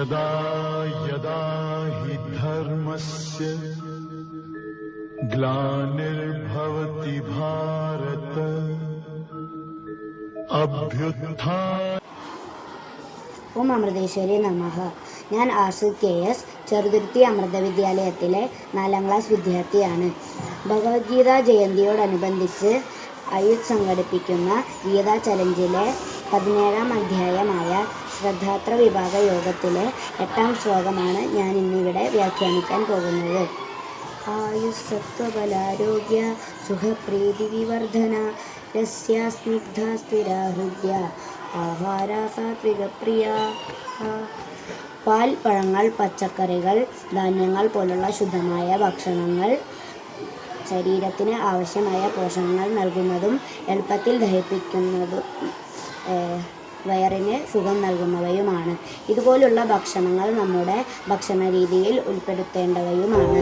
यदा यदा हि धर्मस्य ग्लानिर्भवति भारत अभ्युत्थान. ഓം അമൃതേശ്വരി നമഃ. ഞാൻ ആഷിഖ് KS, ചെറുതുരുത്തി അമൃത വിദ്യാലയത്തിലെ 4ാം ക്ലാസ് വിദ്യാർത്ഥിയാണ്. ഭഗവത്ഗീത ജയന്തിയോടനുബന്ധിച്ച് അയുത് സംഘടിപ്പിക്കുന്ന ഗീതാ ചലഞ്ചിലെ 17ാം അധ്യായമായ ശ്രദ്ധാത്ര വിഭാഗ യോഗത്തിലെ 8ാം ശ്ലോകമാണ് ഞാൻ ഇന്നിവിടെ വ്യാഖ്യാനിക്കാൻ പോകുന്നത്. ആയുസ്സത്വബലാരോഗ്യ സുഖപ്രീതി വിവർധന രസ്യാ സ്നിഗ്ധ സ്ഥിരാ ഹൃദ്യ ആഹാര സാത്വികപ്രിയ. പാൽ, പഴങ്ങൾ, പച്ചക്കറികൾ, ധാന്യങ്ങൾ പോലുള്ള ശുദ്ധമായ ഭക്ഷണങ്ങൾ ശരീരത്തിന് ആവശ്യമായ പോഷകങ്ങൾ നൽകുന്നതും എളുപ്പത്തിൽ ദഹിപ്പിക്കുന്നതും വയറിന് സുഖം നൽകുന്നവയുമാണ്. ഇതുപോലുള്ള ഭക്ഷണങ്ങൾ നമ്മുടെ ഭക്ഷണ രീതിയിൽ ഉൾപ്പെടുത്തേണ്ടവയുമാണ്.